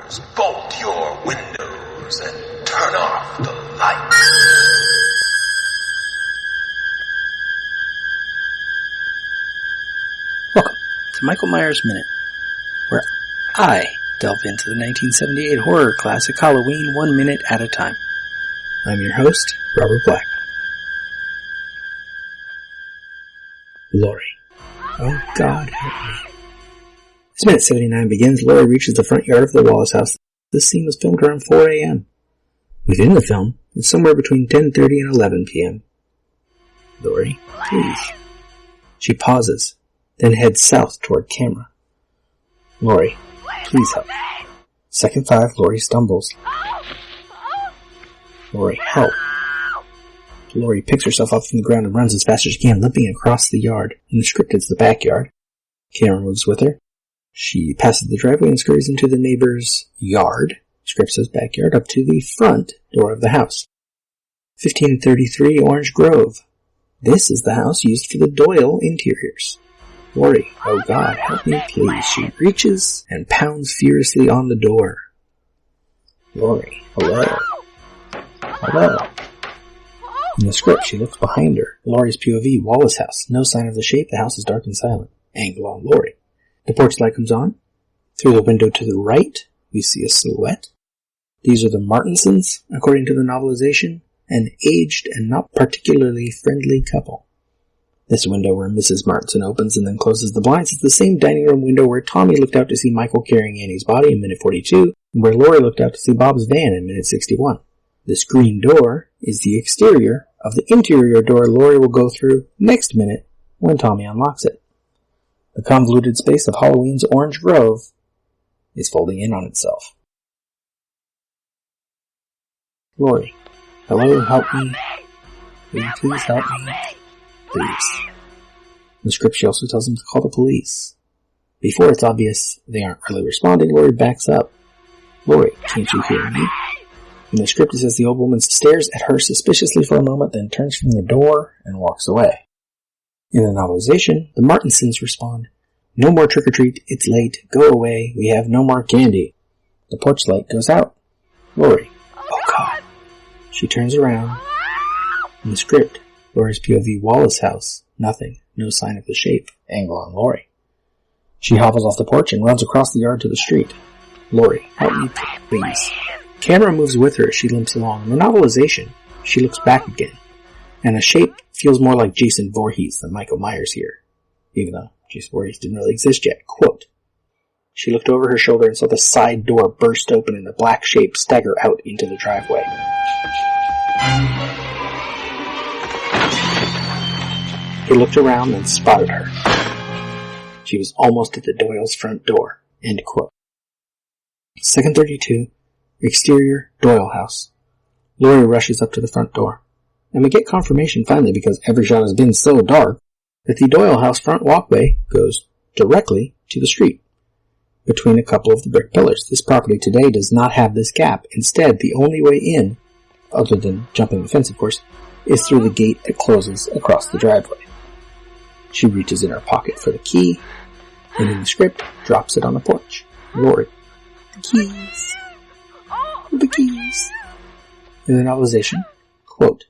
doors, bolt your windows, and turn off the lights. Welcome to Michael Myers Minute, where I delve into the 1978 horror classic Halloween 1 minute at a time. I'm your host, Robert Black. Laurie. Oh God, help me. As minute 79 begins, Laurie reaches the front yard of the Wallace house. This scene was filmed around 4 a.m. Within the film, it's somewhere between 10:30 and 11 p.m. Laurie, please. She pauses, then heads south toward camera. Laurie, please help. Second 5, Laurie stumbles. Laurie, help. Laurie picks herself up from the ground and runs as fast as she can, limping across the yard. In the script, it's the backyard. Camera moves with her. She passes the driveway and scurries into the neighbor's yard. Script says backyard, up to the front door of the house. 1533 Orange Grove. This is the house used for the Doyle interiors. Laurie, oh God, help me please. She reaches and pounds furiously on the door. Laurie, hello. Hello. In the script, she looks behind her. Laurie's POV, Wallace house. No sign of the shape. The house is dark and silent. Angle on Laurie. The porch light comes on. Through the window to the right, we see a silhouette. These are the Martinsons, according to the novelization, an aged and not particularly friendly couple. This window where Mrs. Martinson opens and then closes the blinds is the same dining room window where Tommy looked out to see Michael carrying Annie's body in minute 42, and where Laurie looked out to see Bob's van in minute 61. This green door is the exterior of the interior door Laurie will go through next minute when Tommy unlocks it. The convoluted space of Halloween's Orange Grove is folding in on itself. Laurie, hello, help me. Will you please help me? Please. In the script, she also tells them to call the police. Before it's obvious they aren't really responding, Laurie backs up. Laurie, can't you hear me? In the script, it says the old woman stares at her suspiciously for a moment, then turns from the door and walks away. In the novelization, the Martinsons respond, no more trick-or-treat, it's late, go away, we have no more candy. The porch light goes out. Laurie, oh God. She turns around. In the script, Laurie's POV, Wallace house, nothing, no sign of the shape, angle on Laurie. She hobbles off the porch and runs across the yard to the street. Laurie, help me, please. Camera moves with her as she limps along. In the novelization, she looks back again, and the shape feels more like Jason Voorhees than Michael Myers here, even though Jason Voorhees didn't really exist yet. Quote, she looked over her shoulder and saw the side door burst open and the black shape stagger out into the driveway. He looked around and spotted her. She was almost at the Doyle's front door. End quote. Second 32, exterior, Doyle house. Laurie rushes up to the front door. And we get confirmation finally, because every shot has been so dark, that the Doyle house front walkway goes directly to the street, between a couple of the brick pillars. This property today does not have this gap. Instead, the only way in, other than jumping the fence of course, is through the gate that closes across the driveway. She reaches in her pocket for the key, and in the script, drops it on the porch. Laurie, the keys. The keys. In the novelization, quote,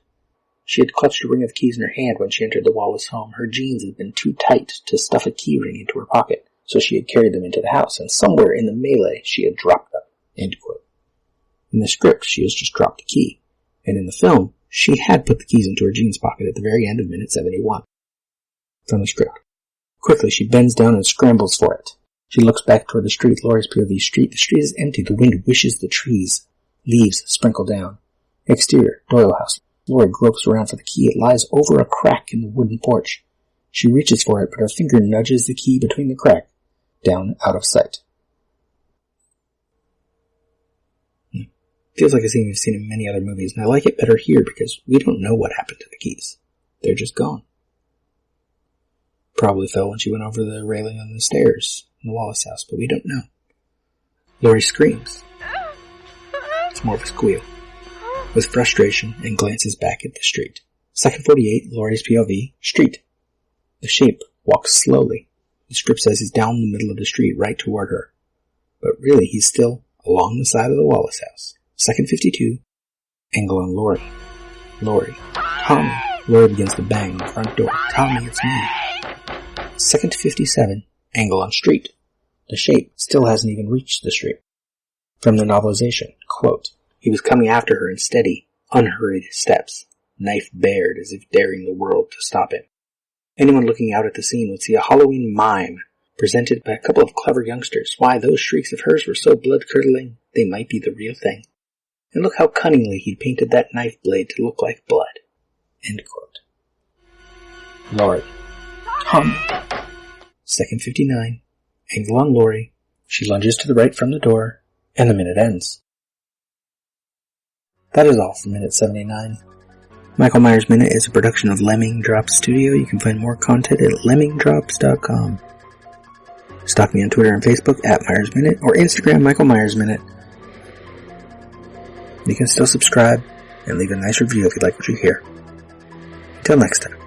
she had clutched a ring of keys in her hand when she entered the Wallace home. Her jeans had been too tight to stuff a key ring into her pocket, so she had carried them into the house, and somewhere in the melee she had dropped them. End quote. In the script, she has just dropped the key, and in the film, she had put the keys into her jeans pocket at the very end of minute 71. From the script. Quickly, she bends down and scrambles for it. She looks back toward the street, Laurie's POV street. The street is empty. The wind wishes the trees. Leaves sprinkle down. Exterior, Doyle house. Laurie gropes around for the key. It lies over a crack in the wooden porch. She reaches for it, but her finger nudges the key between the crack, down out of sight. Feels like a scene we've seen in many other movies, and I like it better here because we don't know what happened to the keys. They're just gone. Probably fell when she went over the railing on the stairs in the Wallace house, but we don't know. Laurie screams. It's more of a squeal, with frustration, and glances back at the street. Second 48, Laurie's POV, street. The shape walks slowly. The script says he's down the middle of the street, right toward her. But really, he's still along the side of the Wallace house. Second 52, angle on Laurie. Laurie. Tommy. Laurie begins to bang the front door. Tommy, it's me. Second 57, angle on street. The shape still hasn't even reached the street. From the novelization, quote, he was coming after her in steady, unhurried steps, knife bared as if daring the world to stop him. Anyone looking out at the scene would see a Halloween mime presented by a couple of clever youngsters. Why, those shrieks of hers were so blood-curdling, they might be the real thing. And look how cunningly he'd painted that knife blade to look like blood. End quote. Laurie. Tommy. Second 59. Angle on Laurie. She lunges to the right from the door, and the minute ends. That is all for Minute 79. Michael Myers Minute is a production of Lemming Drops Studio. You can find more content at lemmingdrops.com. Stalk me on Twitter and Facebook at Myers Minute, or Instagram Michael Myers Minute. You can still subscribe and leave a nice review if you like what you hear. Until next time.